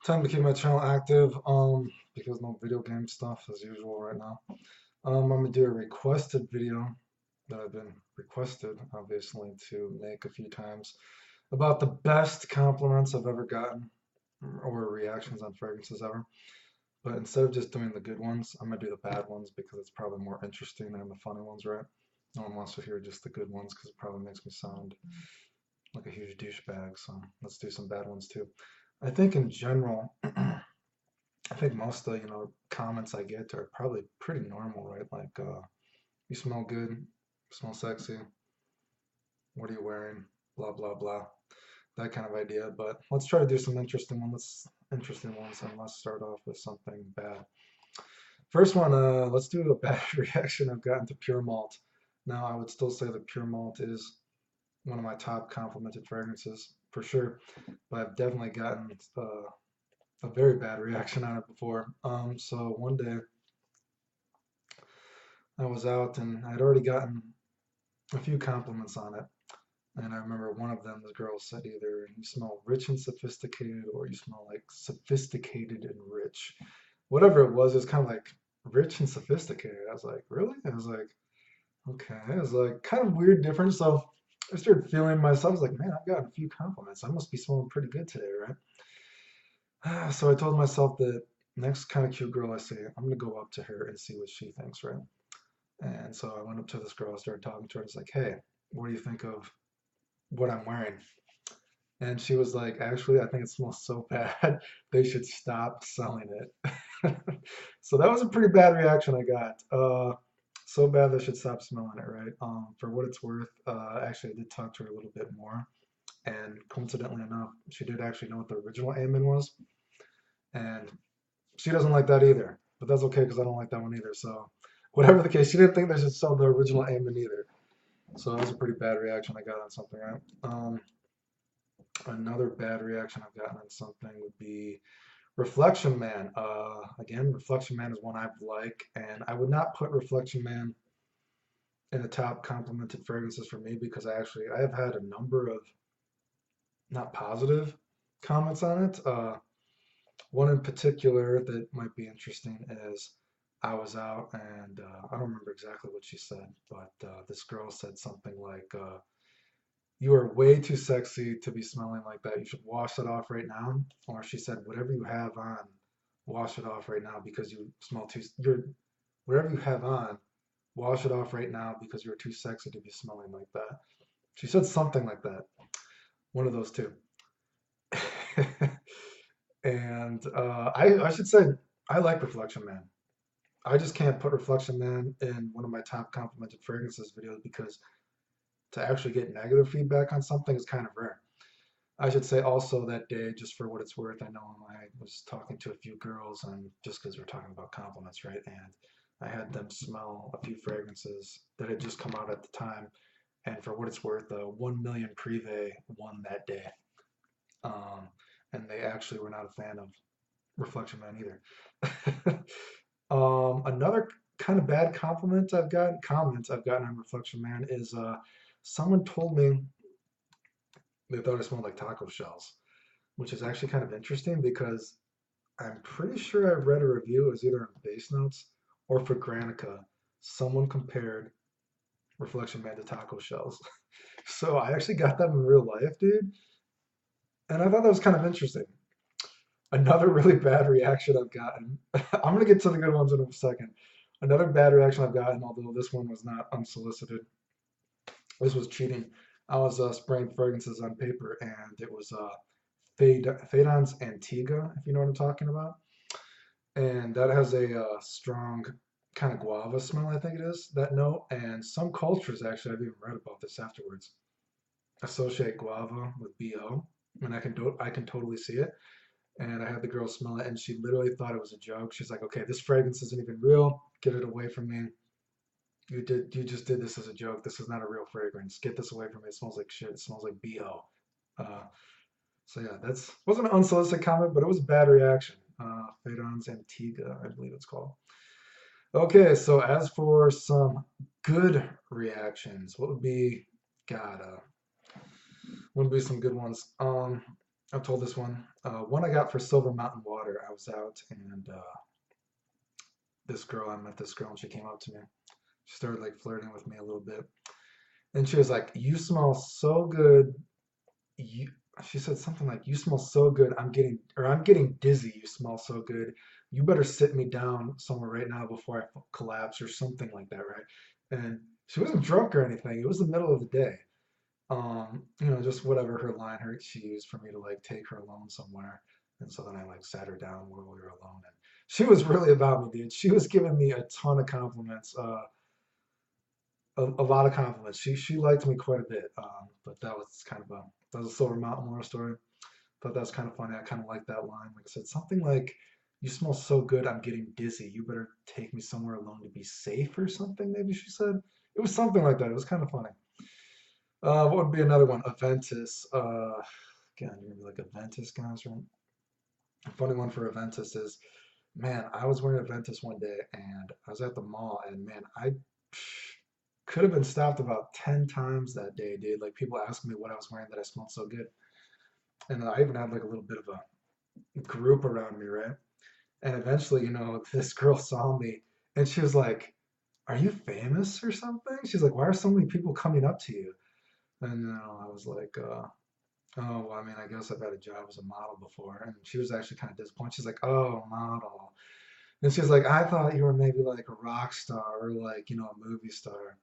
Time to keep my channel active, because no video game stuff as usual right now. I'm gonna do a requested video that I've been requested, obviously, to make a few times about the best compliments I've ever gotten or reactions on fragrances ever. But instead of just doing the good ones, I'm gonna do the bad ones because it's probably more interesting than the funny ones, right? No one wants to hear just the good ones because it probably makes me sound like a huge douchebag. So let's do some bad ones too. I think in general, I think most of the, comments I get are probably pretty normal, right? Like, you smell good, you smell sexy, what are you wearing? Blah, blah, blah. That kind of idea. But let's try to do some interesting ones, and let's start off with something bad. First one, let's do a bad reaction I've gotten to pure malt. Now, I would still say that pure malt is one of my top complimented fragrances for sure, but I've definitely gotten a very bad reaction on it before. So one day I was out and I'd already gotten a few compliments on it. And I remember one of them, the girl said either you smell rich and sophisticated or you smell like sophisticated and rich. Whatever it was kind of like rich and sophisticated. I was like, really? I was like, okay. It was like kind of weird difference. So I started feeling myself. I was like, man, I've gotten a few compliments. I must be smelling pretty good today, right? So I told myself that next kind of cute girl I see, I'm gonna go up to her and see what she thinks, right? And so I went up to this girl, I started talking to her. I was like, hey, what do you think of what I'm wearing? And she was like, actually, I think it smells so bad, they should stop selling it. So that was a pretty bad reaction I got. So bad they should stop smelling it, right? For what it's worth, actually, I did talk to her a little bit more. And coincidentally enough, she did actually know what the original Amen was. And she doesn't like that either. But that's okay because I don't like that one either. So, whatever the case, she didn't think they should sell the original Amen either. So that was a pretty bad reaction I got on something, right? Another bad reaction I've gotten on something would be Reflection Man. Again, Reflection Man is one I like, and I would not put Reflection Man in the top complimented fragrances for me because I have had a number of not positive comments on it. One in particular that might be interesting is I was out and I don't remember exactly what she said, but this girl said something like, you are way too sexy to be smelling like that. You should wash it off right now. Or she said, whatever you have on, wash it off right now because you smell whatever you have on, wash it off right now because you're too sexy to be smelling like that. She said something like that. One of those two. And I should say, I like Reflection Man. I just can't put Reflection Man in one of my top complimented fragrances videos because to actually get negative feedback on something is kind of rare. I should say also that day, just for what it's worth, I know I was talking to a few girls, and just because we're talking about compliments, right? And I had them smell a few fragrances that had just come out at the time. And for what it's worth, 1 million Privé won that day. Um, and they actually were not a fan of Reflection Man either. Another kind of bad comments I've gotten on Reflection Man is someone told me they thought it smelled like taco shells, which is actually kind of interesting because I'm pretty sure I've read a review, it was either on Base Notes or for Granica. Someone compared Reflection Man to taco shells. So I actually got that in real life, dude. And I thought that was kind of interesting. Another really bad reaction I've gotten. I'm going to get to the good ones in a second. Another bad reaction I've gotten, although this one was not unsolicited, this was cheating. I was spraying fragrances on paper, and it was Phaedon's Antigua, if you know what I'm talking about. And that has a strong kind of guava smell, I think it is, that note. And some cultures, actually, I've even read about this afterwards, associate guava with BO. And I can totally see it. And I had the girl smell it, and she literally thought it was a joke. She's like, "Okay, this fragrance isn't even real. Get it away from me. You just did this as a joke. This is not a real fragrance. Get this away from me. It smells like shit. It smells like BO." Uh, so yeah, that's wasn't an unsolicited comment, but it was a bad reaction. Phaedon's Antigua, I believe it's called. Okay, so as for some good reactions, what would be God? What would be some good ones? I've told this one. One I got for Silver Mountain Water. I was out and I met this girl and she came up to me. She started like flirting with me a little bit. And she was like, "You smell so good. You," she said something like, "You smell so good. I'm getting dizzy. You smell so good. You better sit me down somewhere right now before I collapse," or something like that, right? And she wasn't drunk or anything. It was the middle of the day. Just whatever she used for me to like take her alone somewhere. And so then I like sat her down while we were alone, and she was really about me, dude. She was giving me a ton of compliments, a lot of compliments. She liked me quite a bit. But that was a Silver Mountain War story. Thought that was kind of funny. I kind of like that line. Like I said, something like, "You smell so good, I'm getting dizzy. You better take me somewhere alone to be safe," or something. Maybe she said. It was something like that. It was kind of funny. What would be another one? Aventus. Again, you're gonna be like Aventus guys, right? A funny one for Aventus is, man, I was wearing Aventus one day and I was at the mall and man, I could have been stopped about 10 times that day, dude. Like people asking me what I was wearing that I smelled so good. And I even had like a little bit of a group around me, right? And eventually, this girl saw me and she was like, "Are you famous or something?" She's like, "Why are so many people coming up to you?" And I was like, "Oh, well, I mean, I guess I've had a job as a model before." And she was actually kind of disappointed. She's like, "Oh, model." And she was like, "I thought you were maybe like a rock star or like, a movie star."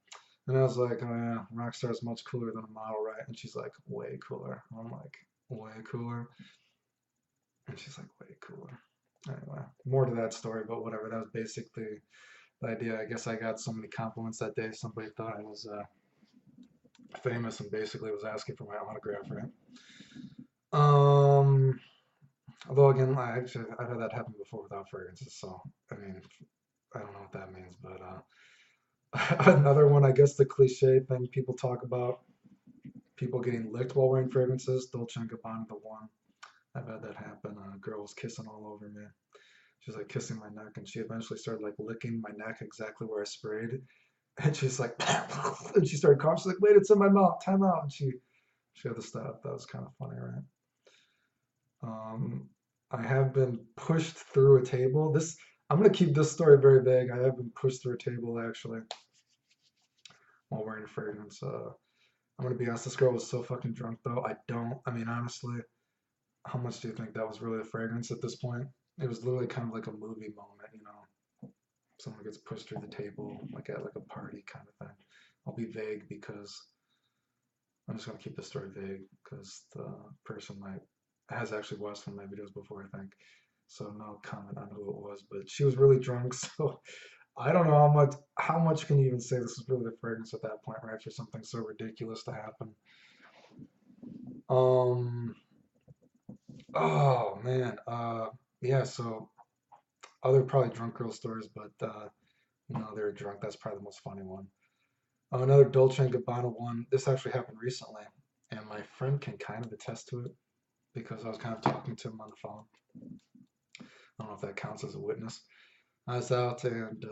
And I was like, "Oh yeah, rock star is much cooler than a model, right?" And she's like, "Way cooler." And I'm like, "Way cooler." And she's like, "Way cooler." Anyway, more to that story, but whatever. That was basically the idea. I guess I got so many compliments that day. Somebody thought I was famous and basically was asking for my autograph, right? Um, Although again, I've had that happen before without fragrances, so I mean, I don't know what that means, but another one, I guess the cliche thing people talk about, people getting licked while wearing fragrances. Dolce& and Gabbana, the one. I've had that happen. A girl was kissing all over me. She was like kissing my neck, and she eventually started like licking my neck exactly where I sprayed. And she's like, and she started coughing. She's like, "Wait, it's in my mouth. Time out." And she had to stop. That was kind of funny, right? Um, I have been pushed through a table. I'm gonna keep this story very vague. I have been pushed through a table actually while wearing fragrance. I'm gonna be honest. This girl was so fucking drunk though. I mean, honestly, how much do you think that was really a fragrance at this point? It was literally kind of like a movie moment. Someone gets pushed through the table, like at like a party kind of thing. I'll be vague because I'm just gonna keep the story vague because the person might has actually watched one of my videos before, I think. So no comment on who it was, but she was really drunk, so I don't know how much can you even say this is really the fragrance at that point, right? For something so ridiculous to happen. Um, oh man, yeah. So other probably drunk girl stories, but they're drunk. That's probably the most funny one. Another Dolce& and Gabbana one. This actually happened recently, and my friend can kind of attest to it because I was kind of talking to him on the phone. I don't know if that counts as a witness. I was out and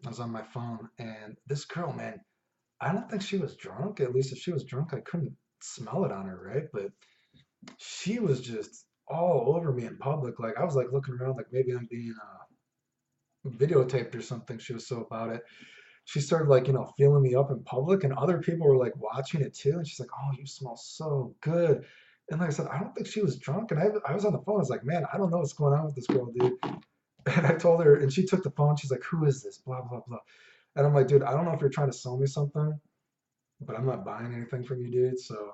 I was on my phone, and this girl, man, I don't think she was drunk. At least if she was drunk, I couldn't smell it on her, right? But she was just all over me in public. Like I was like looking around, like maybe I'm being videotaped or something. She was so about it. She started like feeling me up in public, and other people were like watching it too. And she's like, "Oh, you smell so good." And like I said, I don't think she was drunk. And I was on the phone. I was like, "Man, I don't know what's going on with this girl, dude." And I told her, and she took the phone. She's like, "Who is this?" Blah blah blah. And I'm like, "Dude, I don't know if you're trying to sell me something, but I'm not buying anything from you, dude." So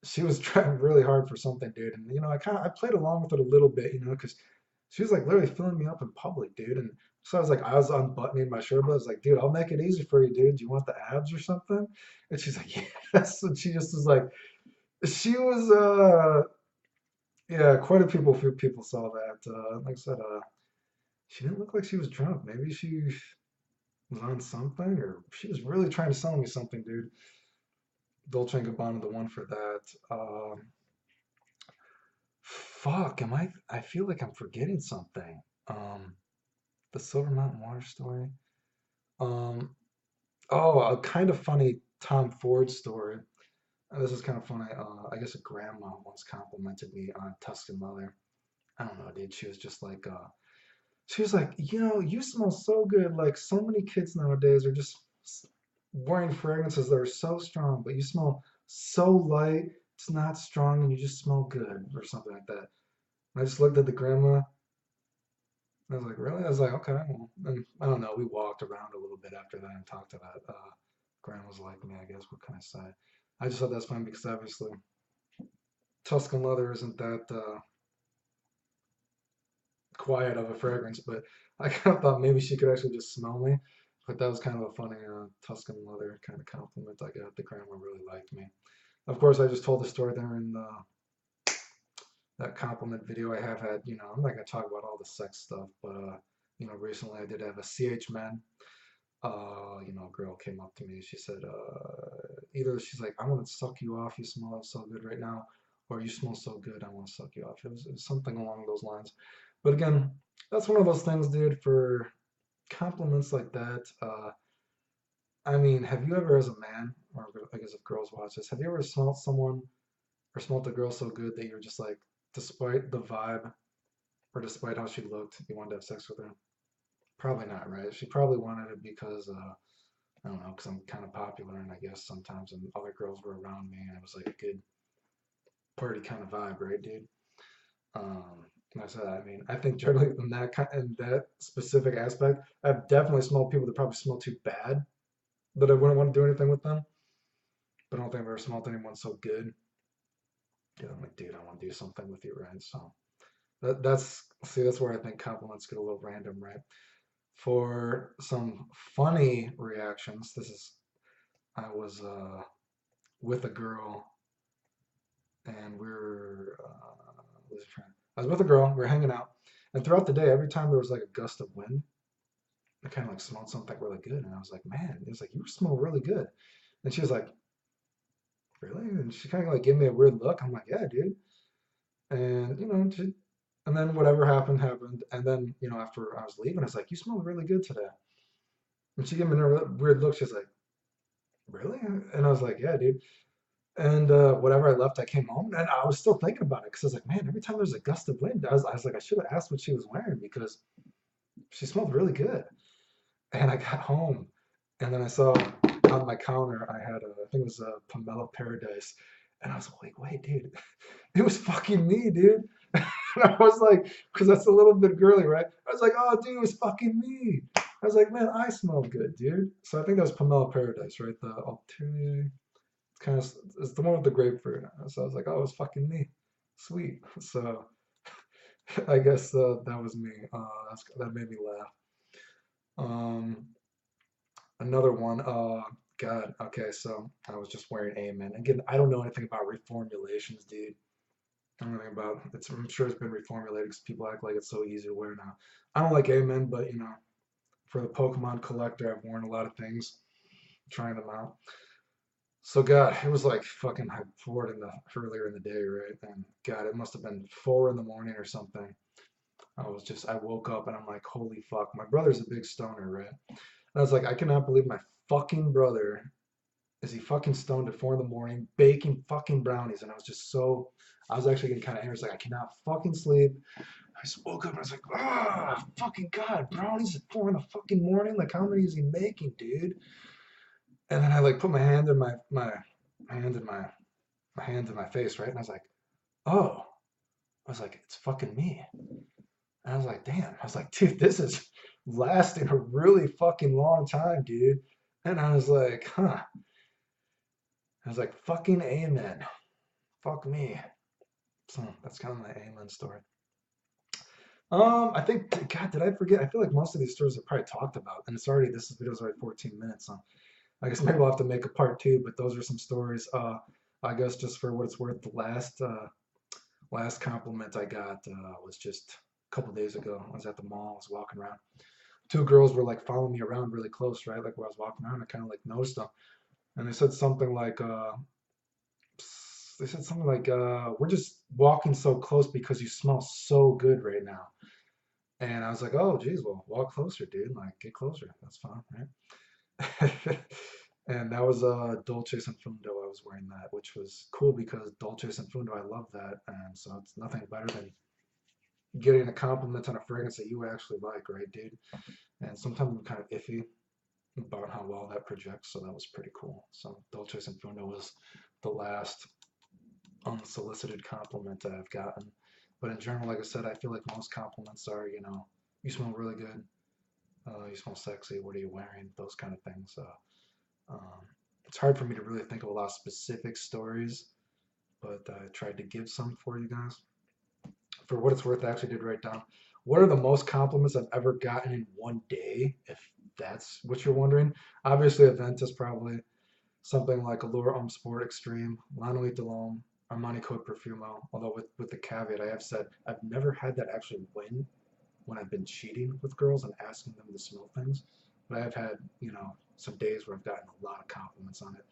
she was trying really hard for something, dude. And I played along with it a little bit, because she was like literally filling me up in public, dude. And so I was unbuttoning my shirt, but I was like, "Dude, I'll make it easy for you, dude. Do you want the abs or something?" And she's like, "Yes." And she just was like, she was, yeah, quite few people saw that. Like I said, she didn't look like she was drunk. Maybe she was on something, or she was really trying to sell me something, dude. Dolce& and Gabbana, the one for that. Fuck, I feel like I'm forgetting something. Um, the Silver Mountain Water story. Um, oh, a kind of funny Tom Ford story. This is kind of funny. I guess a grandma once complimented me on Tuscan leather. I don't know, dude. She was like, you smell so good. Like so many kids nowadays are just wearing fragrances that are so strong, but you smell so light. It's not strong, and you just smell good, or something like that. And I just looked at the grandma. I was like, really? I was like, okay. Well, and I don't know. We walked around a little bit after that and talked to that. Grandma's like me, I guess. What can I say? I just thought that's fun because obviously Tuscan leather isn't that quiet of a fragrance, but I kind of thought maybe she could actually just smell me. But that was kind of a funny Tuscan leather kind of compliment I got. The grandma really liked me. Of course, I just told the story there in that compliment video I have had. I'm not gonna talk about all the sex stuff, but recently I did have a CH man. A girl came up to me. She said, either she's like, I want to suck you off. You smell so good right now, or you smell so good. I want to suck you off. It was something along those lines. But again, that's one of those things, dude. For compliments like that, I mean, have you ever, as a man, or I guess if girls watch this, have you ever smelled someone or smelled a girl so good that you're just like, despite the vibe or despite how she looked, you wanted to have sex with her? Probably not, right? She probably wanted it because I don't know, because I'm kind of popular, and I guess sometimes and other girls were around me, and it was like a good party kind of vibe, right, dude? And I said, I mean, I think generally in that specific aspect, I've definitely smelled people that probably smell too bad that I wouldn't want to do anything with them. But I don't think I've ever smelled anyone so good. Yeah, I'm like, dude, I want to do something with you, right? So that's where I think compliments get a little random, right? For some funny reactions, I was with a girl, and I was with a girl. We were hanging out, and throughout the day, every time there was like a gust of wind, I kind of like smelled something really good, and I was like, man, it was like you smell really good. And she was like, really? And she kind of like gave me a weird look. I'm like, yeah, dude. And and then whatever happened happened. And then after I was leaving, I was like, you smell really good today. And she gave me a weird look. She's like, really? And I was like, yeah, dude. And whatever I left, I came home and I was still thinking about it because I was like, man, every time there's a gust of wind, I was like, I should have asked what she was wearing because she smelled really good. And I got home and then I saw on my counter, I think it was a pomelo paradise. And I was like, wait, dude, it was fucking me, dude. And I was like, because that's a little bit girly, right? I was like, oh, dude, it was fucking me. I was like, man, I smell good, dude. So I think that was pomelo paradise, right? The ulterior kind of it's the one with the grapefruit. So I was like, oh, it's fucking me. Sweet. So I guess that was me. That made me laugh. Um, Another one. God. Okay, so I was just wearing Amen. Again, I don't know anything about reformulations, dude. I don't know anything about it's. I'm sure it's been reformulated because people act like it's so easy to wear now. I don't like Amen, but for the Pokemon collector, I've worn a lot of things, trying them out. So God, it was like fucking I poured in the earlier in the day, right? And God, it must have been 4 in the morning or something. I woke up and I'm like, holy fuck. My brother's a big stoner, right? And I was like, I cannot believe my fucking brother is he fucking stoned at 4 in the morning baking fucking brownies. And I was actually getting kind of angry. I was like, I cannot fucking sleep. I just woke up and I was like, ah, fucking God, brownies at 4 in the fucking morning? Like, how many is he making, dude? And then I like put my hand in my hand in my hand in my face, right? And I was like, oh, I was like, it's fucking me. And I was like, damn. I was like, dude, this is lasting a really fucking long time, dude. And I was like, huh. I was like, fucking amen. Fuck me. So that's kind of my amen story. I think, God, did I forget? I feel like most of these stories are probably talked about, and this video's already 14 minutes. So I guess maybe we'll have to make a part two. But those are some stories. I guess just for what it's worth, the last compliment I got was just a couple days ago. I was at the mall. I was walking around. Two girls were like following me around really close, right? Like where I was walking around, I kind of like noticed them, and they said something like, "We're just walking so close because you smell so good right now." And I was like, "Oh, geez, well, walk closer, dude. Like, get closer. That's fine, right?" And that was dulcis and fundo. I was wearing that, which was cool because dulcis and fundo, I love that, and so it's nothing better than getting a compliment on a fragrance that you actually like, right, dude? And sometimes I'm kind of iffy about how well that projects, so that was pretty cool. So dulcis and fundo was the last unsolicited compliment that I've gotten. But in general, like I said, I feel like most compliments are, you smell really good, you smell sexy, what are you wearing, those kind of things. Um, it's hard for me to really think of a lot of specific stories, but I tried to give some for you guys. For what it's worth, I actually did write down what are the most compliments I've ever gotten in one day, if that's what you're wondering. Obviously, Aventus probably, something like Allure Homme Sport Extreme, Lanolite de l'Homme, Armani Code Profumo. Although with the caveat, I have said I've never had that actually win when I've been cheating with girls and asking them to smell things. But I've had, some days where I've gotten a lot of compliments on it.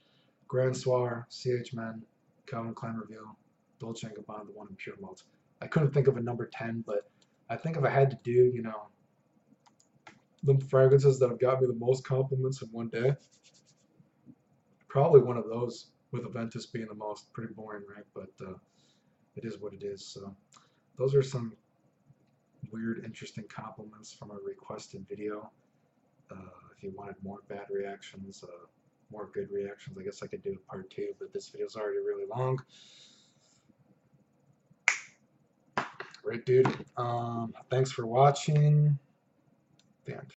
Grand Soir, CH Men, Calvin Klein Reveal, Dolce & Gabbana, the one in pure malt. I couldn't think of a number 10, but I think if I had to do, the fragrances that have got me the most compliments in one day, probably one of those, with Aventus being the most. Pretty boring, right? But it is what it is. So those are some weird, interesting compliments from a requested video. If you wanted more bad reactions, more good reactions, I guess I could do a part two, but this video is already really long. Right, dude. Thanks for watching. The end.